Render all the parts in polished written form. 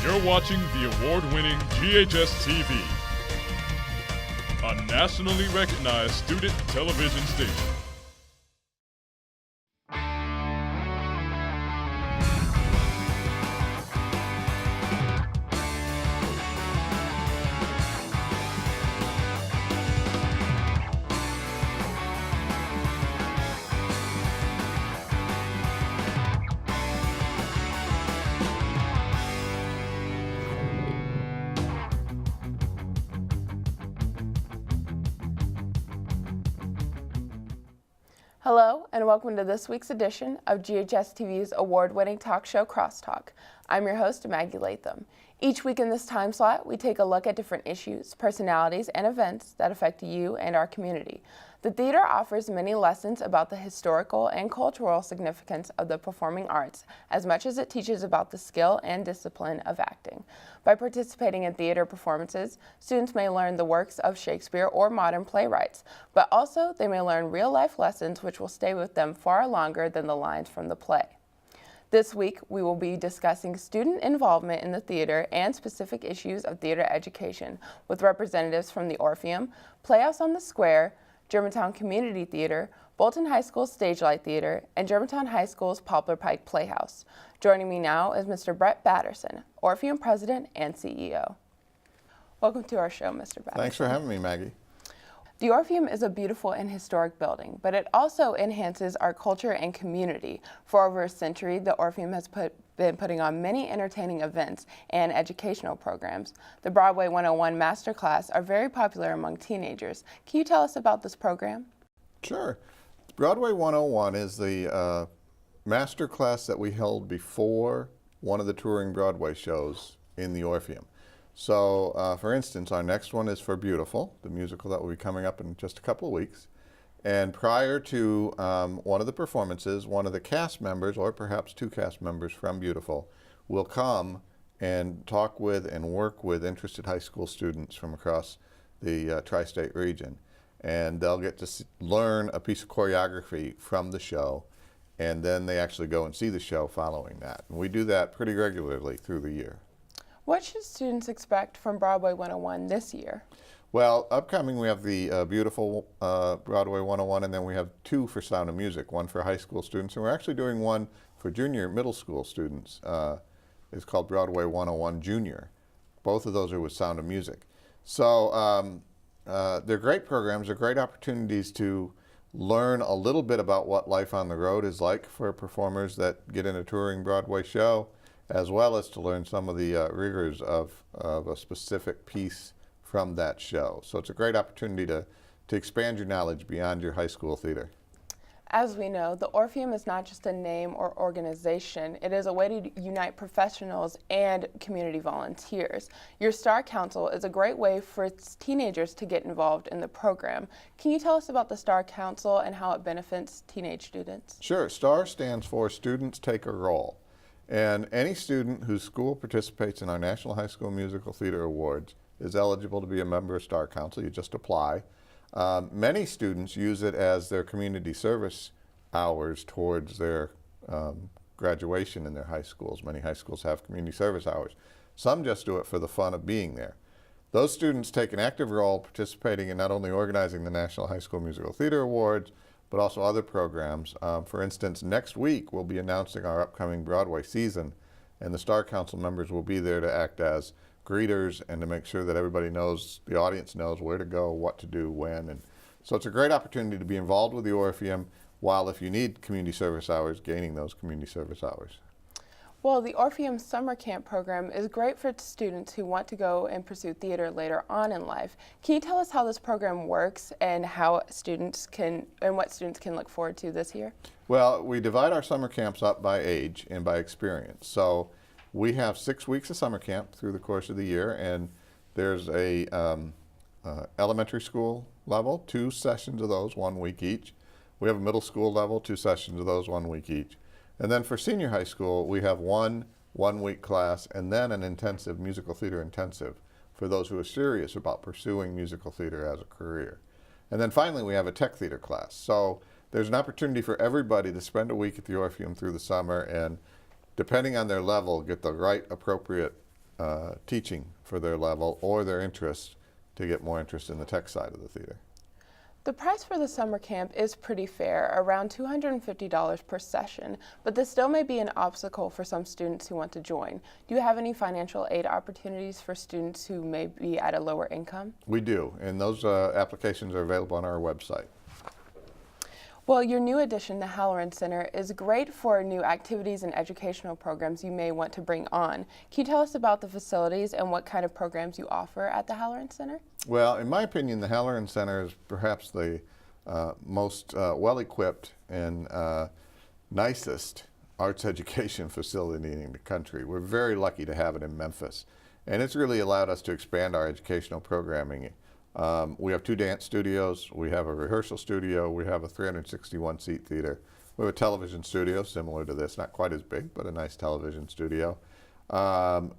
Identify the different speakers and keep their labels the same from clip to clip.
Speaker 1: You're watching the award-winning GHS-TV, a nationally recognized student television station.
Speaker 2: Hello, and welcome to this week's edition of GHS-TV's award-winning talk show, Crosstalk. I'm your host, Maggie Lathem. Each week in this time slot, we take a look at different issues, personalities, and events that affect you and our community. The theater offers many lessons about the historical and cultural significance of the performing arts, as much as it teaches about the skill and discipline of acting. By participating in theater performances, students may learn the works of Shakespeare or modern playwrights, but also they may learn real-life lessons which will stay with them far longer than the lines from the play. This week, we will be discussing student involvement in the theater and specific issues of theater education with representatives from the Orpheum, Playhouse on the Square, Germantown Community Theater, Bolton High School's Stage Light Theater, and Germantown High School's Poplar Pike Playhouse. Joining me now is Mr. Brett Batterson, Orpheum President and CEO. Welcome to our show, Mr. Batterson.
Speaker 3: Thanks for having me, Maggie.
Speaker 2: The Orpheum is a beautiful and historic building, but it also enhances our culture and community. For over a century, the Orpheum has been putting on many entertaining events and educational programs. The Broadway 101 Masterclass are very popular among teenagers. Can you tell us about this program?
Speaker 3: Sure. Broadway 101 is the masterclass that we held before one of the touring Broadway shows in the Orpheum. So, for instance, our next one is for Beautiful, the musical that will be coming up in just a couple of weeks. And prior to one of the performances, one of the cast members, or perhaps two cast members from Beautiful, will come and talk with and work with interested high school students from across the tri-state region. And they'll get to learn a piece of choreography from the show, and then they actually go and see the show following that. And we do that pretty regularly through the year.
Speaker 2: What should students expect from Broadway 101 this year?
Speaker 3: Well, upcoming we have the Beautiful Broadway 101, and then we have two for Sound of Music, one for high school students, and we're actually doing one for junior middle school students. It's called Broadway 101 Junior. Both of those are with Sound of Music. So they're great programs, they're great opportunities to learn a little bit about what life on the road is like for performers that get in a touring Broadway show, as well as to learn some of the rigors of a specific piece from that show. So it's a great opportunity to expand your knowledge beyond your high school theater.
Speaker 2: As we know, the Orpheum is not just a name or organization. It is a way to unite professionals and community volunteers. Your Star Council is a great way for teenagers to get involved in the program. Can you tell us about the Star Council and how it benefits teenage students?
Speaker 3: Sure. STAR stands for Students Take a Role. And any student whose school participates in our National High School Musical Theater Awards is eligible to be a member of Star Council. You just apply. Many students use it as their community service hours towards their graduation in their high schools. Many high schools have community service hours. Some just do it for the fun of being there. Those students take an active role participating in not only organizing the National High School Musical Theater Awards, but also other programs. For instance, next week we'll be announcing our upcoming Broadway season, and the Star Council members will be there to act as greeters and to make sure that everybody knows, the audience knows where to go, what to do, when. And so it's a great opportunity to be involved with the Orpheum, while if you need community service hours, gaining those community service hours.
Speaker 2: Well, the Orpheum Summer Camp program is great for students who want to go and pursue theater later on in life. Can you tell us how this program works and what students can look forward to this year?
Speaker 3: Well, we divide our summer camps up by age and by experience. So we have 6 weeks of summer camp through the course of the year, and there's a elementary school level, 2 sessions of those, 1 week each. We have a middle school level, 2 sessions of those, 1 week each. And then for senior high school, we have one 1-week class and then an intensive musical theater intensive for those who are serious about pursuing musical theater as a career. And then finally, we have a tech theater class. So there's an opportunity for everybody to spend a week at the Orpheum through the summer and, depending on their level, get the right appropriate teaching for their level or their interest to get more interest in the tech side of the theater.
Speaker 2: The price for the summer camp is pretty fair, around $250 per session, but this still may be an obstacle for some students who want to join. Do you have any financial aid opportunities for students who may be at a lower income?
Speaker 3: We do, and those applications are available on our website.
Speaker 2: Well, your new addition, the Halloran Center, is great for new activities and educational programs you may want to bring on. Can you tell us about the facilities and what kind of programs you offer at the Halloran Center?
Speaker 3: Well, in my opinion, the Halloran Center is perhaps the most well-equipped and nicest arts education facility in the country. We're very lucky to have it in Memphis, and it's really allowed us to expand our educational programming. We have 2 dance studios, we have a rehearsal studio, we have a 361-seat theater. We have a television studio similar to this, not quite as big, but a nice television studio.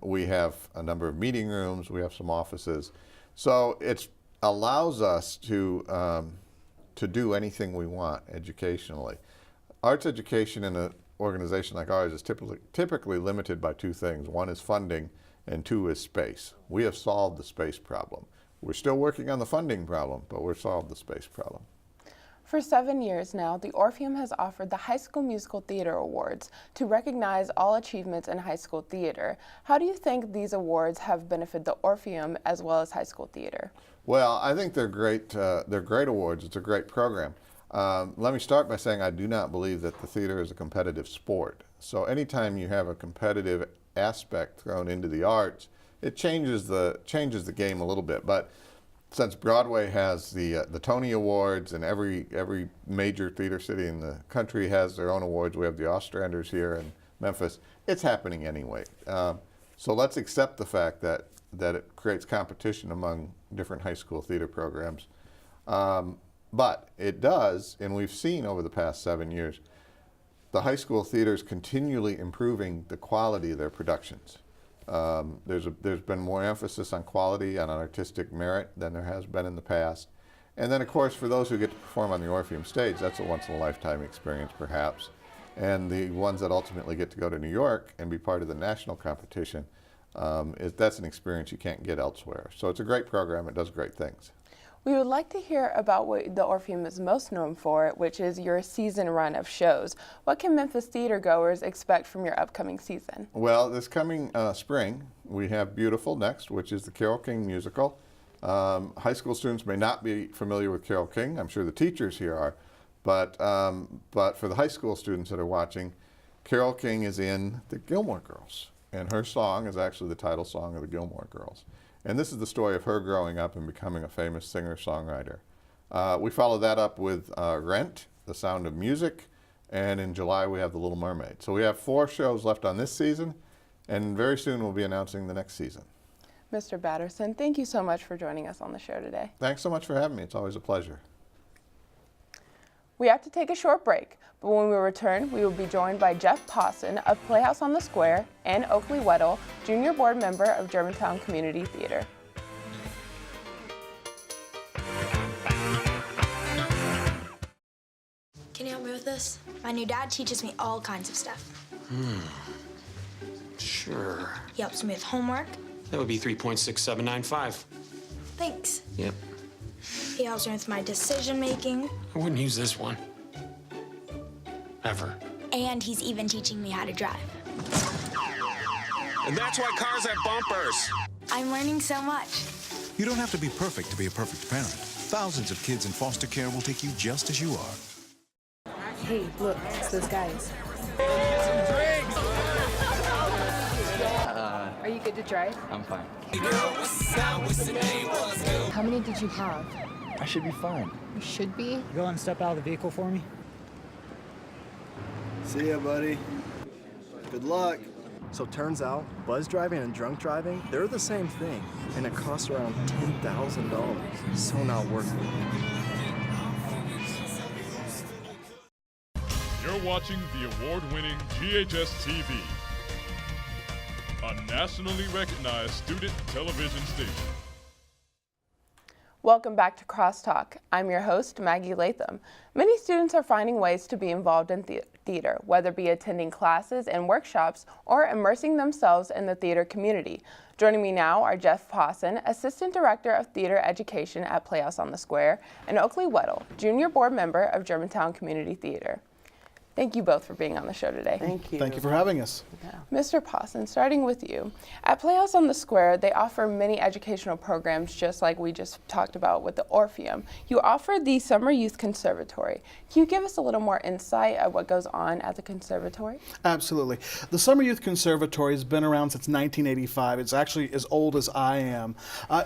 Speaker 3: We have a number of meeting rooms, we have some offices. So it allows us to do anything we want educationally. Arts education in an organization like ours is typically limited by 2 things. 1 is funding, and 2 is space. We have solved the space problem. We're still working on the funding problem, but we've solved the space problem.
Speaker 2: For 7 years now, the Orpheum has offered the High School Musical Theater Awards to recognize all achievements in high school theater. How do you think these awards have benefited the Orpheum as well as high school theater?
Speaker 3: Well, I think they're great awards. It's a great program. Let me start by saying I do not believe that the theater is a competitive sport. So anytime you have a competitive aspect thrown into the arts, it changes the game a little bit. But since Broadway has the Tony Awards, and every major theater city in the country has their own awards, we have the Ostranders here in Memphis, it's happening anyway. So let's accept the fact that it creates competition among different high school theater programs. But it does, and we've seen over the past 7 years, the high school theaters continually improving the quality of their productions. There's been more emphasis on quality and on artistic merit than there has been in the past. And then, of course, for those who get to perform on the Orpheum stage, that's a once-in-a-lifetime experience, perhaps. And the ones that ultimately get to go to New York and be part of the national competition, that's an experience you can't get elsewhere. So it's a great program. It does great things.
Speaker 2: We would like to hear about what the Orpheum is most known for, which is your season run of shows. What can Memphis theater goers expect from your upcoming season?
Speaker 3: Well, this coming spring, we have Beautiful next, which is the Carole King musical. High school students may not be familiar with Carole King. I'm sure the teachers here are. But for the high school students that are watching, Carole King is in the Gilmore Girls. And her song is actually the title song of the Gilmore Girls. And this is the story of her growing up and becoming a famous singer-songwriter. We follow that up with Rent, The Sound of Music, and in July we have The Little Mermaid. So we have 4 shows left on this season, and very soon we'll be announcing the next season.
Speaker 2: Mr. Batterson, thank you so much for joining us on the show today.
Speaker 3: Thanks so much for having me. It's always a pleasure.
Speaker 2: We have to take a short break, but when we return, we will be joined by Jeff Pawson of Playhouse on the Square and Oakley Weddle, Junior Board Member of Germantown Community Theater.
Speaker 4: Can you help me with this? My new dad teaches me all kinds of stuff.
Speaker 5: Sure.
Speaker 4: He helps me with homework.
Speaker 5: That would be 3.6795.
Speaker 4: Thanks.
Speaker 5: Yep.
Speaker 4: He helps me with my decision-making.
Speaker 5: I wouldn't use this one. Ever.
Speaker 4: And he's even teaching me how to drive.
Speaker 6: And that's why cars have bumpers.
Speaker 4: I'm learning so much.
Speaker 7: You don't have to be perfect to be a perfect parent. Thousands of kids in foster care will take you just as you are.
Speaker 8: Hey, look, it's those guys. Are you good to drive?
Speaker 9: I'm fine.
Speaker 8: How many did you have?
Speaker 9: I should be fine.
Speaker 8: You should be.
Speaker 10: Go and step out of the vehicle for me.
Speaker 11: See ya, buddy. Good luck. So turns out, buzz driving and drunk driving, they're the same thing, and it costs around $10,000. So not worth it.
Speaker 1: You're watching the award-winning GHS-TV, a nationally recognized student television station.
Speaker 2: Welcome back to Crosstalk. I'm your host, Maggie Lathem. Many students are finding ways to be involved in theater, whether it be attending classes and workshops or immersing themselves in the theater community. Joining me now are Jeff Pawson, Assistant Director of Theater Education at Playhouse on the Square, and Oakley Weddle, Junior Board Member of Germantown Community Theater. Thank you both for being on the show today.
Speaker 9: Thank you.
Speaker 11: Thank you for having us.
Speaker 2: Yeah. Mr. Pawson, starting with you. At Playhouse on the Square, they offer many educational programs just like we just talked about with the Orpheum. You offer the Summer Youth Conservatory. Can you give us a little more insight of what goes on at the conservatory?
Speaker 9: Absolutely. The Summer Youth Conservatory has been around since 1985. It's actually as old as I am.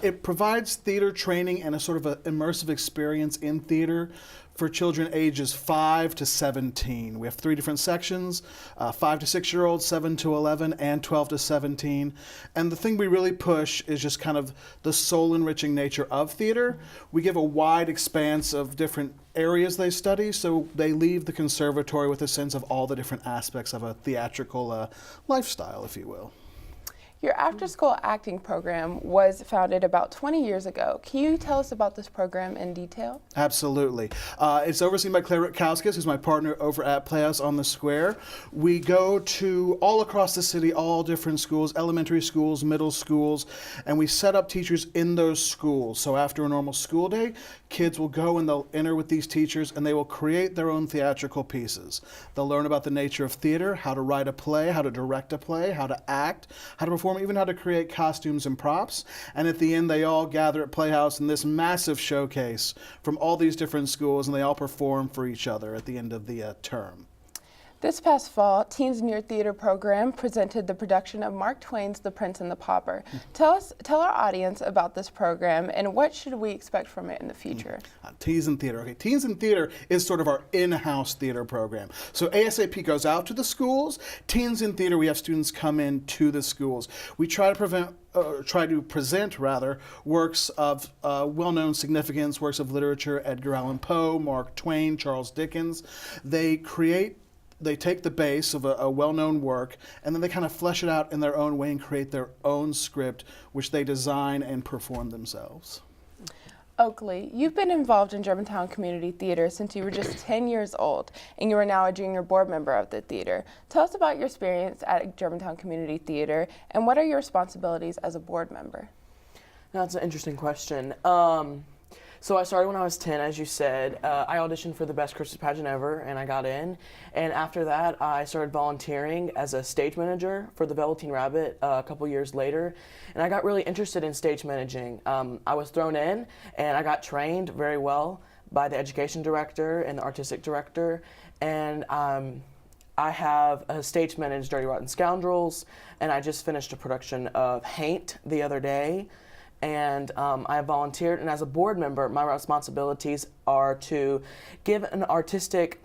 Speaker 9: It provides theater training and a sort of an immersive experience in theater for children ages 5 to 17. We have 3 different sections, 5 to 6-year-olds, 7 to 11, and 12 to 17. And the thing we really push is just kind of the soul-enriching nature of theater. We give a wide expanse of different areas they study, so they leave the conservatory with a sense of all the different aspects of a theatrical lifestyle, if you will.
Speaker 2: Your after-school acting program was founded about 20 years ago. Can you tell us about this program in detail?
Speaker 9: Absolutely. It's overseen by Claire Rutkowskis, who's my partner over at Playhouse on the Square. We go to all across the city, all different schools, elementary schools, middle schools, and we set up teachers in those schools. So after a normal school day, kids will go and they'll enter with these teachers and they will create their own theatrical pieces. They'll learn about the nature of theater, how to write a play, how to direct a play, how to act, how to perform, even how to create costumes and props. And at the end, they all gather at Playhouse in this massive showcase from all these different schools, and they all perform for each other at the end of the term.
Speaker 2: This past fall, Teens in Your Theater program presented the production of Mark Twain's The Prince and the Pauper. Tell our audience about this program and what should we expect from it in the future?
Speaker 9: Teens in Theater. Okay, Teens in Theater is sort of our in-house theater program. So ASAP goes out to the schools. Teens in Theater, we have students come in to the schools. We try to present works of well-known significance, works of literature, Edgar Allan Poe, Mark Twain, Charles Dickens. They take the base of a well-known work, and then they kind of flesh it out in their own way and create their own script, which they design and perform themselves.
Speaker 2: Oakley, you've been involved in Germantown Community Theater since you were just 10 years old, and you are now a junior board member of the theater. Tell us about your experience at Germantown Community Theater, and what are your responsibilities as a board member?
Speaker 12: That's an interesting question. So I started when I was 10, as you said. I auditioned for the Best Christmas Pageant Ever, and I got in. And after that, I started volunteering as a stage manager for the Velveteen Rabbit a couple years later. And I got really interested in stage managing. I was thrown in, and I got trained very well by the education director and the artistic director. And I have a stage managed Dirty Rotten Scoundrels, and I just finished a production of Haint the other day. And I volunteered, and as a board member, my responsibilities are to give an artistic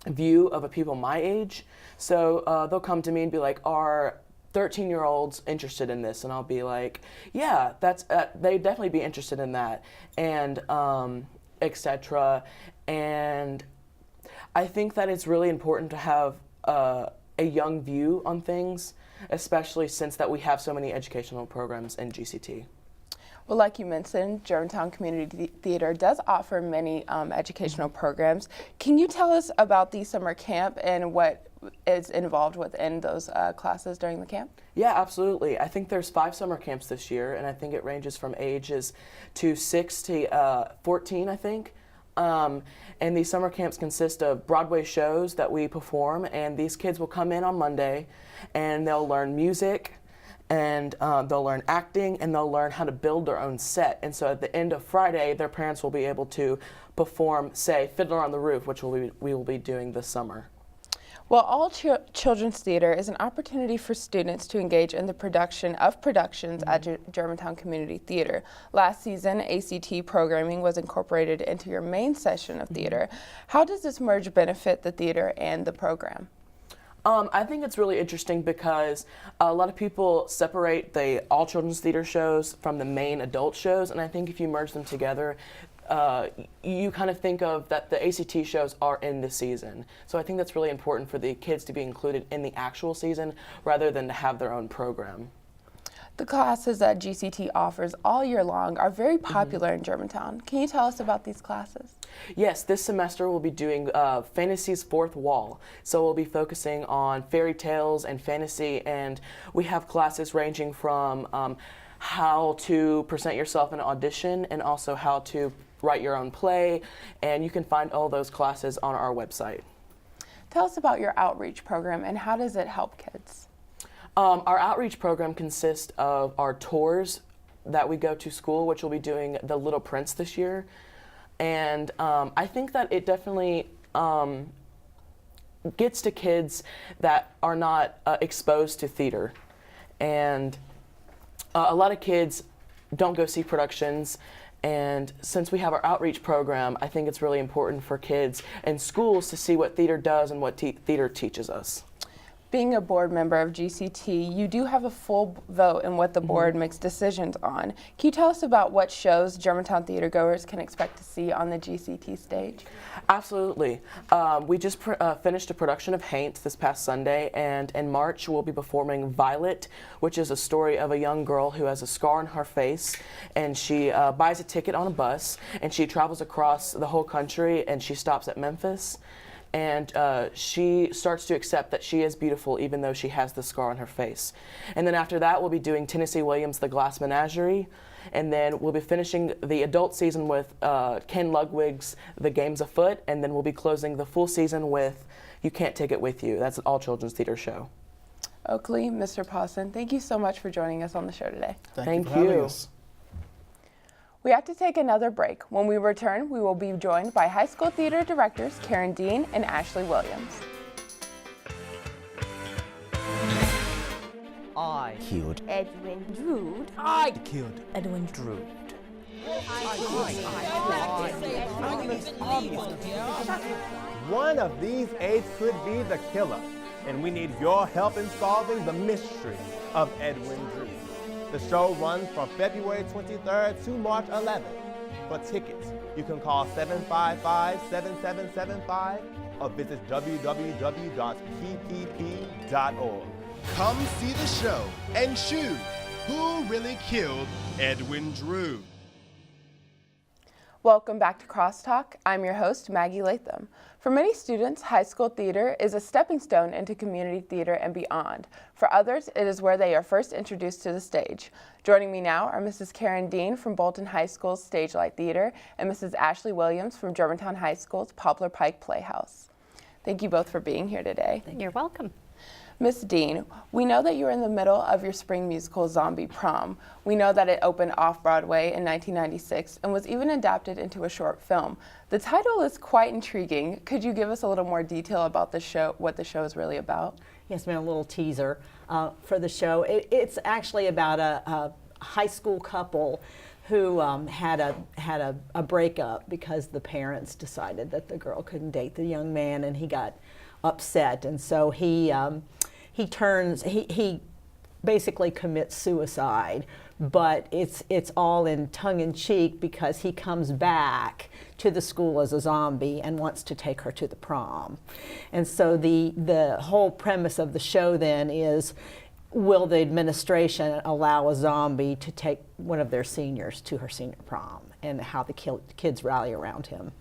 Speaker 12: view of a people my age. So they'll come to me and be like, are 13-year-olds interested in this? And I'll be like, yeah, they'd definitely be interested in that, and etc. And I think that it's really important to have a young view on things, especially since that we have so many educational programs in GCT.
Speaker 2: Well, like you mentioned, Germantown Community Theater does offer many educational programs. Can you tell us about the summer camp and what is involved within those classes during the camp?
Speaker 12: Yeah, absolutely. I think there's 5 summer camps this year, and I think it ranges from ages to 6 to 14, I think. And these summer camps consist of Broadway shows that we perform, and these kids will come in on Monday, and they'll learn music, and they'll learn acting, and they'll learn how to build their own set. And so at the end of Friday, their parents will be able to perform, say, Fiddler on the Roof, which we will be doing this summer.
Speaker 2: Well, all children's theater is an opportunity for students to engage in the production of productions at Germantown Community Theater. Last season, ACT programming was incorporated into your main session of theater. How does this merge benefit the theater and the program?
Speaker 12: I think it's really interesting because a lot of people separate the all children's theater shows from the main adult shows, and I think if you merge them together, you kind of think of that the ACT shows are in the season. So I think that's really important for the kids to be included in the actual season rather than to have their own program.
Speaker 2: The classes that GCT offers all year long are very popular in Germantown. Can you tell us about these classes?
Speaker 12: Yes, this semester we'll be doing Fantasy's Fourth Wall. So we'll be focusing on fairy tales and fantasy, and we have classes ranging from how to present yourself in an audition and also how to write your own play, and you can find all those classes on our website.
Speaker 2: Tell us about your outreach program and how does it help kids?
Speaker 12: Our outreach program consists of our tours that we go to school, which we'll be doing The Little Prince this year. And I think that it definitely gets to kids that are not exposed to theater. And a lot of kids don't go see productions. And since we have our outreach program, I think it's really important for kids and schools to see what theater does and what theater teaches us.
Speaker 2: Being a board member of GCT, you do have a full vote in what the board makes decisions on. Can you tell us about what shows Germantown theater goers can expect to see on the GCT stage?
Speaker 12: Absolutely. We just finished a production of Haint this past Sunday, and in March we'll be performing Violet, which is a story of a young girl who has a scar on her face, and she buys a ticket on a bus, and she travels across the whole country, and she stops at Memphis. And she starts to accept that she is beautiful even though she has the scar on her face. And then after that, we'll be doing Tennessee Williams' The Glass Menagerie. And then we'll be finishing the adult season with Ken Ludwig's The Game's Afoot. And then we'll be closing the full season with You Can't Take It With You. That's an all-children's theater show.
Speaker 2: Oakley, Mr. Pawson, thank you so much for joining us on the show today.
Speaker 9: Thank you.
Speaker 2: We have to take another break. When we return, we will be joined by high school theater directors Karen Dean and Ashley Williams.
Speaker 13: I killed
Speaker 14: Edwin Drood.
Speaker 13: I killed Edwin Drood.
Speaker 15: One of these aides could be the killer, and we need your help in solving the mystery of Edwin Drood. The show runs from February 23rd to March 11th. For tickets, you can call 755-7775 or visit www.ppp.org.
Speaker 16: Come see the show and choose who really killed Edwin Drood.
Speaker 2: Welcome back to Crosstalk. I'm your host, Maggie Lathem. For many students, high school theater is a stepping stone into community theater and beyond. For others, it is where they are first introduced to the stage. Joining me now are Mrs. Karen Dean from Bolton High School's Stage Light Theater and Mrs. Ashley Williams from Germantown High School's Poplar Pike Playhouse. Thank you both for being here today.
Speaker 14: You're welcome.
Speaker 2: Miss Dean, we know that you're in the middle of your spring musical Zombie Prom. We know that it opened off-Broadway in 1996 and was even adapted into a short film. The title is quite intriguing. Could you give us a little more detail about the show, what the show is really about?
Speaker 17: Yes, ma'am, a little teaser for the show. It's actually about a high school couple who had a breakup because the parents decided that the girl couldn't date the young man, and he got upset, and so he basically commits suicide, but it's all in tongue-in-cheek because he comes back to the school as a zombie and wants to take her to the prom. And so the whole premise of the show then is, will the administration allow a zombie to take one of their seniors to her senior prom, and how the kids rally around him.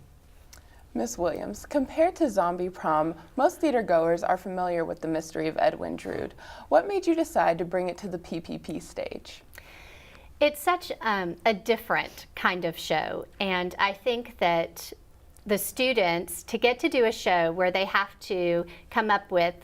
Speaker 2: Miss Williams, compared to Zombie Prom, most theater goers are familiar with the mystery of Edwin Drood. What made you decide to bring it to the PPP stage?
Speaker 14: It's such a different kind of show, and I think that the students, to get to do a show where they have to come up with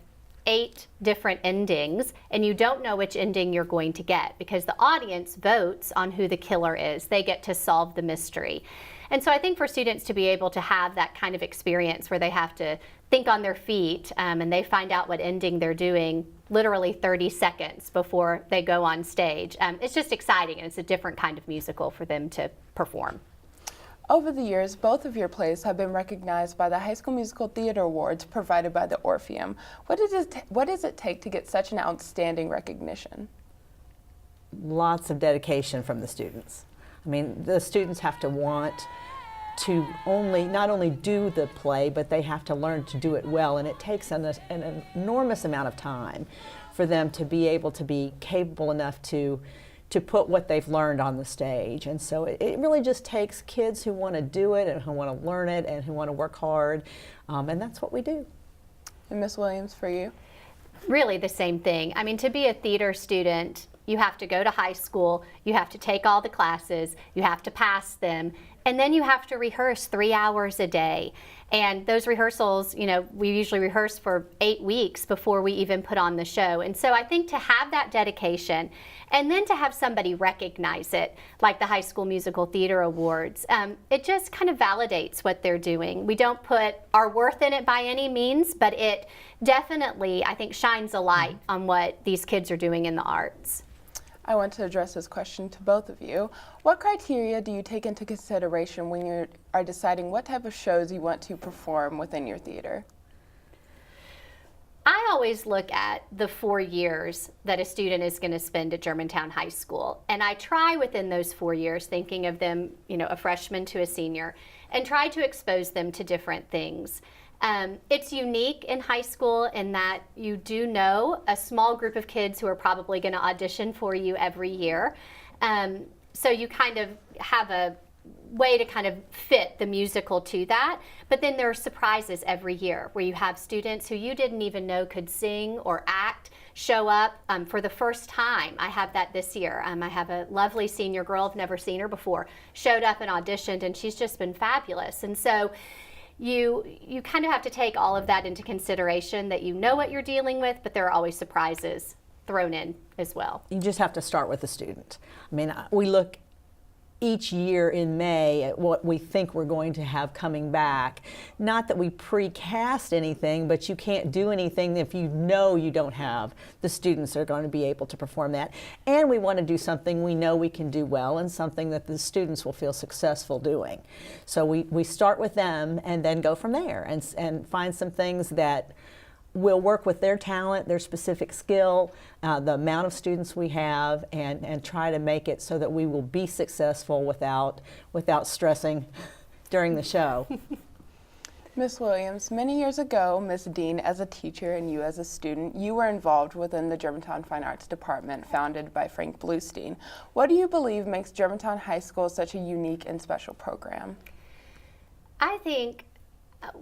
Speaker 14: 8 different endings, and you don't know which ending you're going to get because the audience votes on who the killer is. They get to solve the mystery. And so I think for students to be able to have that kind of experience where they have to think on their feet and they find out what ending they're doing literally 30 seconds before they go on stage, it's just exciting, and it's a different kind of musical for them to perform.
Speaker 2: Over the years, both of your plays have been recognized by the High School Musical Theater Awards provided by the Orpheum. What does it take to get such an outstanding recognition?
Speaker 17: Lots of dedication from the students. I mean, the students have to want to not only do the play, but they have to learn to do it well, and it takes an enormous amount of time for them to be able to be capable enough to put what they've learned on the stage. And so it really just takes kids who want to do it and who want to learn it and who want to work hard, and that's what we do.
Speaker 2: And Ms. Williams, for you?
Speaker 14: Really the same thing. I mean, to be a theater student, you have to go to high school, you have to take all the classes, you have to pass them, and then you have to rehearse 3 hours a day. And those rehearsals, you know, we usually rehearse for 8 weeks before we even put on the show. And so I think to have that dedication and then to have somebody recognize it, like the High School Musical Theater Awards, it just kind of validates what they're doing. We don't put our worth in it by any means, but it definitely, I think, shines a light on what these kids are doing in the arts.
Speaker 2: I want to address this question to both of you. What criteria do you take into consideration when you are deciding what type of shows you want to perform within your theater?
Speaker 14: I always look at the 4 years that a student is going to spend at Germantown High School, and I try within those 4 years, thinking of them, you know, a freshman to a senior, and try to expose them to different things. It's unique in high school in that you do know a small group of kids who are probably going to audition for you every year. So you kind of have a way to kind of fit the musical to that. But then there are surprises every year where you have students who you didn't even know could sing or act show up for the first time. I have that this year. I have a lovely senior girl, I've never seen her before, showed up and auditioned, and she's just been fabulous. And so you kind of have to take all of that into consideration, that you know what you're dealing with, but there are always surprises thrown in as well.
Speaker 17: You just have to start with the student. I mean, we look each year in May at what we think we're going to have coming back. Not that we precast anything, but you can't do anything if you know you don't have the students that are going to be able to perform that. And we want to do something we know we can do well and something that the students will feel successful doing. So we start with them and then go from there and find some things that will work with their talent, their specific skill, the amount of students we have, and try to make it so that we will be successful without stressing during the show.
Speaker 2: Ms. Williams, many years ago, Ms. Dean as a teacher and you as a student, you were involved within the Germantown Fine Arts Department founded by Frank Bluestein. What do you believe makes Germantown High School such a unique and special program?
Speaker 14: I think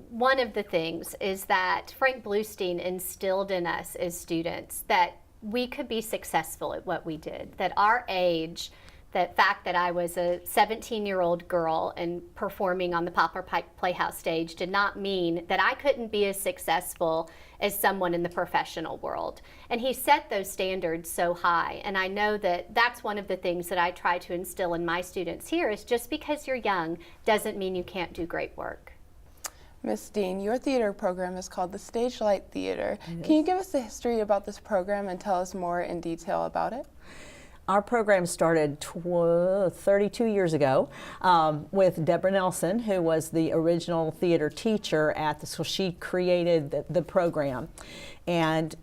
Speaker 14: one of the things is that Frank Bluestein instilled in us as students that we could be successful at what we did, that our age, the fact that I was a 17-year-old girl and performing on the Poplar Pike Playhouse stage did not mean that I couldn't be as successful as someone in the professional world. And he set those standards so high, and I know that that's one of the things that I try to instill in my students here is just because you're young doesn't mean you can't do great work.
Speaker 2: Ms. Dean, your theater program is called the Stage Light Theater. Can you give us the history about this program and tell us more in detail about it?
Speaker 17: Our program started 32 years ago with Deborah Nelson, who was the original theater teacher at the school. She created the program. And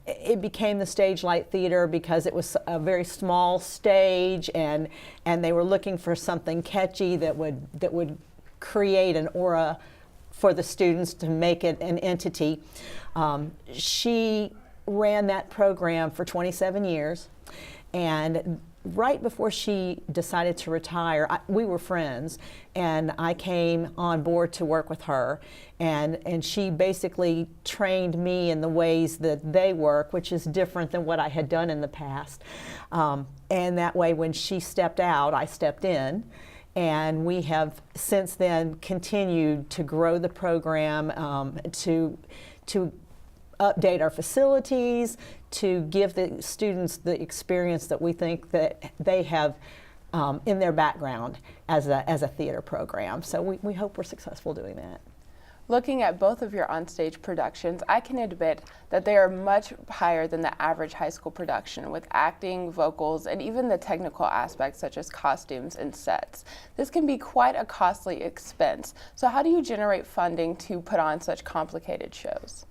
Speaker 17: it became the Stage Light Theater because it was a very small stage, and they were looking for something catchy that would create an aura for the students to make it an entity. She ran that program for 27 years, and right before she decided to retire, we were friends, and I came on board to work with her, and she basically trained me in the ways that they work, which is different than what I had done in the past. And that way, when she stepped out, I stepped in. And we have since then continued to grow the program, to update our facilities, to give the students the experience that we think that they have in their background as a theater program. So we hope we're successful doing that.
Speaker 2: Looking at both of your onstage productions, I can admit that they are much higher than the average high school production, with acting, vocals, and even the technical aspects such as costumes and sets. This can be quite a costly expense. So how do you generate funding to put on such complicated shows?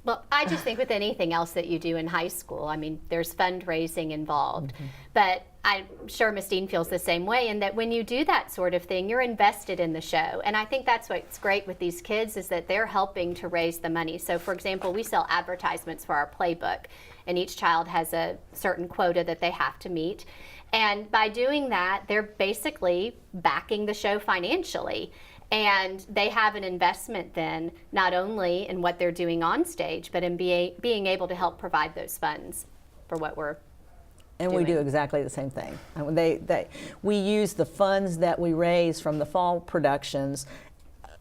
Speaker 14: Well, I just think with anything else that you do in high school, I mean, there's fundraising involved. But I'm sure Miss Dean feels the same way, in that when you do that sort of thing, you're invested in the show. And I think that's what's great with these kids, is that they're helping to raise the money. So, for example, we sell advertisements for our playbook, and each child has a certain quota that they have to meet. And by doing that, they're basically backing the show financially. And they have an investment then, not only in what they're doing on stage, but in being able to help provide those funds for what we're
Speaker 17: And
Speaker 14: doing.
Speaker 17: we do exactly the same thing. We use the funds that we raise from the fall productions.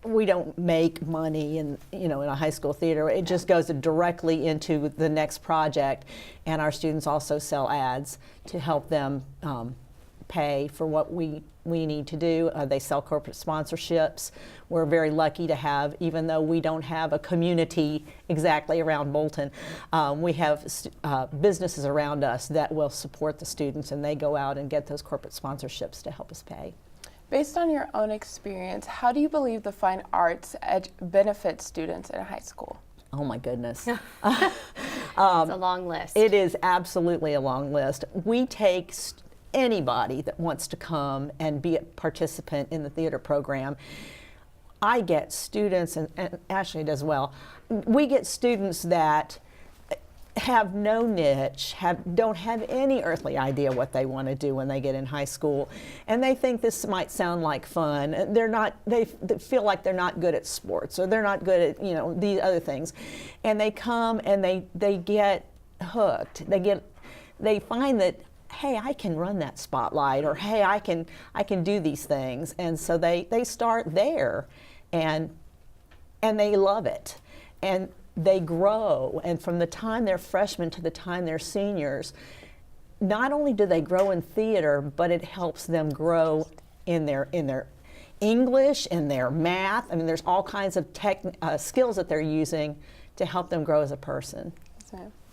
Speaker 17: We don't make money in a high school theater. It just goes directly into the next project. And our students also sell ads to help them pay for what we need to do. They sell corporate sponsorships. We're very lucky to have, even though we don't have a community exactly around Bolton, we have businesses around us that will support the students, and they go out and get those corporate sponsorships to help us pay.
Speaker 2: Based on your own experience, how do you believe the fine arts benefits students in high school?
Speaker 17: Oh my goodness.
Speaker 14: It's a long list.
Speaker 17: It is absolutely a long list. We take anybody that wants to come and be a participant in the theater program. I get students, and Ashley does well, we get students that have no niche, don't have any earthly idea what they want to do when they get in high school, and they think this might sound like fun. They feel like they're not good at sports, or they're not good at these other things, and they come and they get hooked. They find that, hey, I can run that spotlight, or hey, I can do these things, and so they start there, and they love it, and they grow. And from the time they're freshmen to the time they're seniors, not only do they grow in theater, but it helps them grow in their English, in their math. I mean, there's all kinds of skills that they're using to help them grow as a person.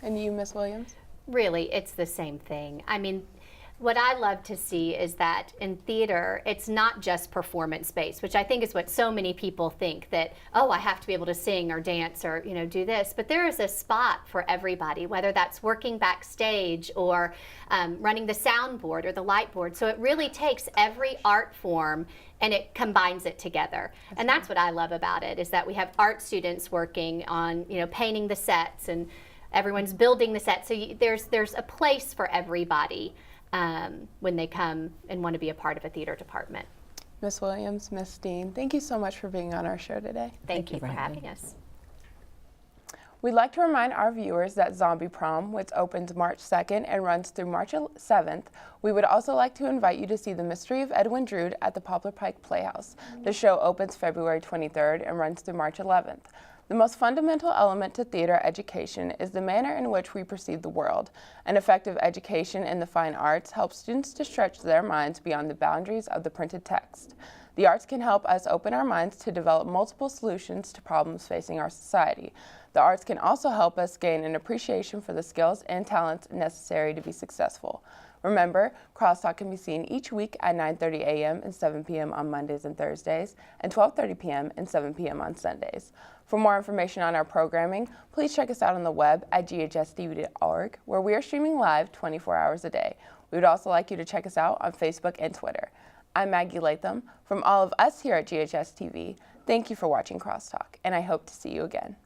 Speaker 2: And you, Miss Williams?
Speaker 14: Really, it's the same thing. I mean, what I love to see is that in theater, it's not just performance-based, which I think is what so many people think, that, oh, I have to be able to sing or dance or, do this. But there is a spot for everybody, whether that's working backstage or running the soundboard or the light board. So it really takes every art form and it combines it together. And that's what I love about it, is that we have art students working on, painting the sets, and everyone's building the set. So there's a place for everybody when they come and want to be a part of a theater department.
Speaker 2: Miss Williams, Miss Dean, thank you so much for being on our show today.
Speaker 14: Thank you for having us.
Speaker 2: We'd like to remind our viewers that Zombie Prom, which opens March 2nd and runs through March 7th, we would also like to invite you to see The Mystery of Edwin Drood at the Poplar Pike Playhouse. The show opens February 23rd and runs through March 11th. The most fundamental element to theater education is the manner in which we perceive the world. An effective education in the fine arts helps students to stretch their minds beyond the boundaries of the printed text. The arts can help us open our minds to develop multiple solutions to problems facing our society. The arts can also help us gain an appreciation for the skills and talents necessary to be successful. Remember, Crosstalk can be seen each week at 9:30 a.m. and 7 p.m. on Mondays and Thursdays, and 12:30 p.m. and 7 p.m. on Sundays. For more information on our programming, please check us out on the web at GHS-TV.org, where we are streaming live 24 hours a day. We would also like you to check us out on Facebook and Twitter. I'm Maggie Lathem. From all of us here at GHS-TV, thank you for watching Crosstalk, and I hope to see you again.